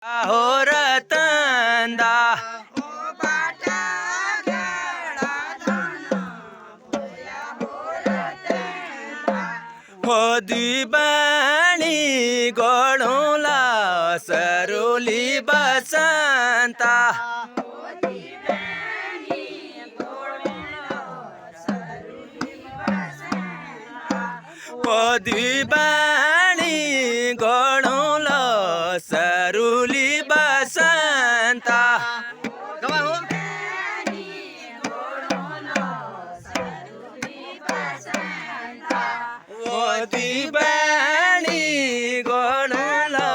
हो रतंदा हो दिबाणी गोळूला सरुली बसंता हो दिबाणी गोळूला सरुली बसंता दिबाणी गोळूला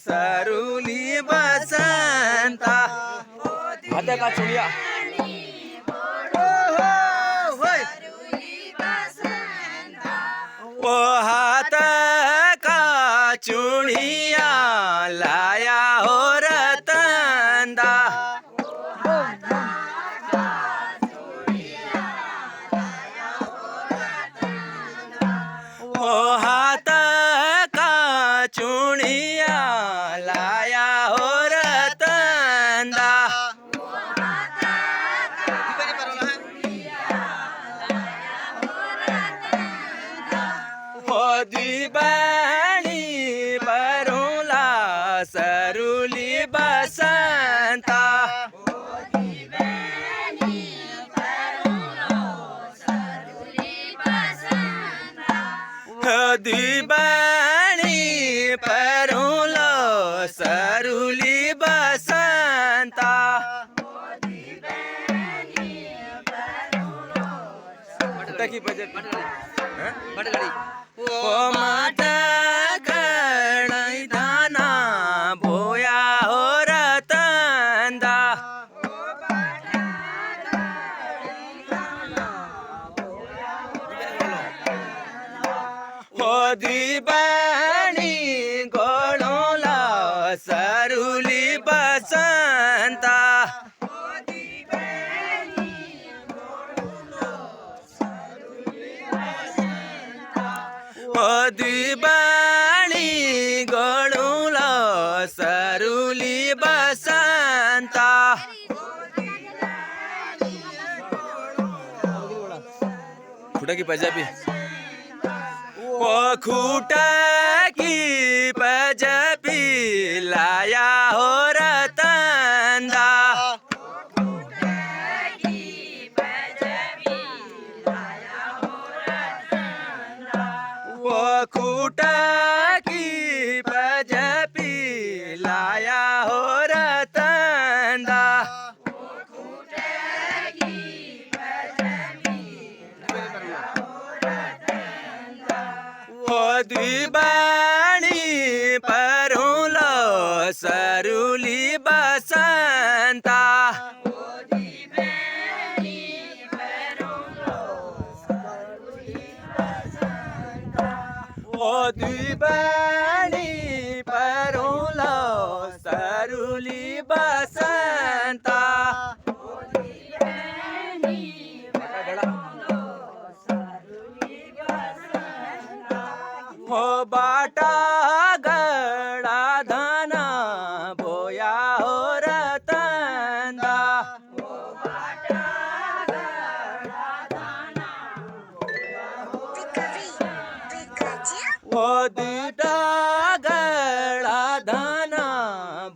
सरुली बसंता आता का चुलिया ओ हाथ का चुड़िया लाया हो रतंदा ओ हाथ का चुड़िया लाया हो रतंदा हो दिबाणी बरुला सरुली बसंता हो दिबाणी परुला सरुली बसंता की बजट ओ माता कड़ाई दाना बोया हो रतंदा हो दिबाणी गोळूला सरुली बसंता हो दिबाणी गोळूला सरुली बसंता खुटा की पंजाबी ओ खुटा की पंजाबी लाया हो रतंदा वो खुटा की पंजाबी लाया हो रतंदा वो दिबाणी परुला सरुली बसंता ओ दिबाणी परुला सरुली बसंता हो बाटा गड़ा धना बोया हो रतंदा हो दीदा गड़ा धना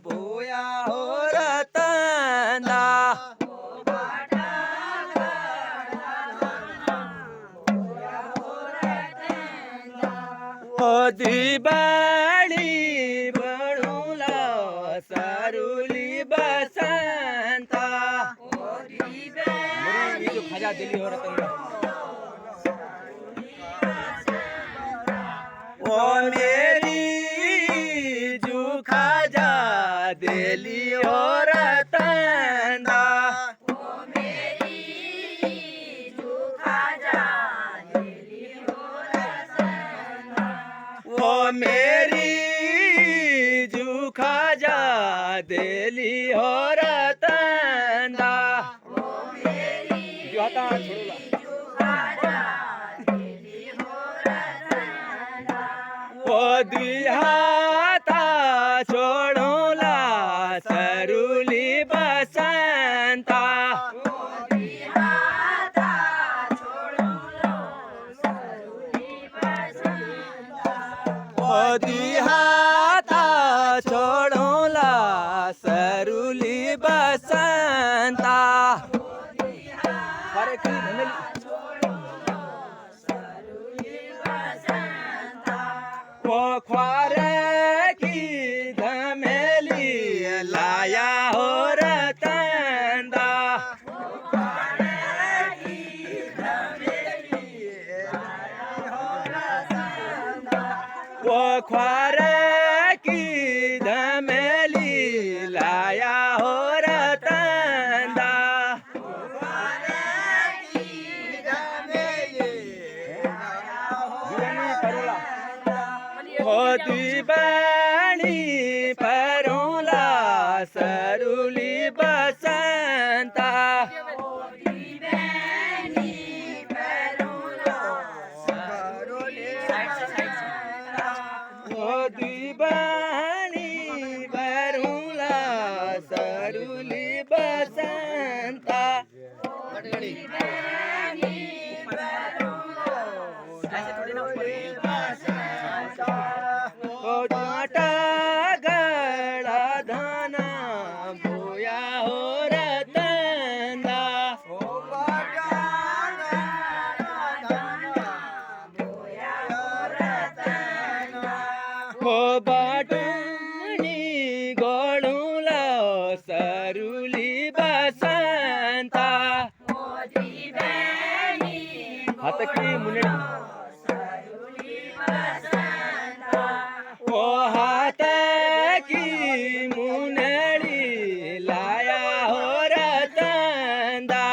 बोया हो रतंदा हो दिबाणी बरुला सरुली बसंता जो खाजा दिली हो रतंदा ओ मेरी जू खाजा दिली हो रतंदा ओ मेरी जू खाजा दिली हो रतंदा जो आता छोड़ूला ओ दिहाता छोड़ूला सरुली बसंता अरे की धमेली वो ख्वार की धमेली लाया हो रतंदा वो ख्वार की धमेली लाया हो रतंदा होती बाणी परोला सरुली बसंता होती बाणी परोला सरुली बसंता टाटा गड़ा धाना भूया हो रतंदा हो बाटनी गोळूला सरुली बसंता हात की मुने ओ हाथ की मुनड़ी लाया हो रतंदा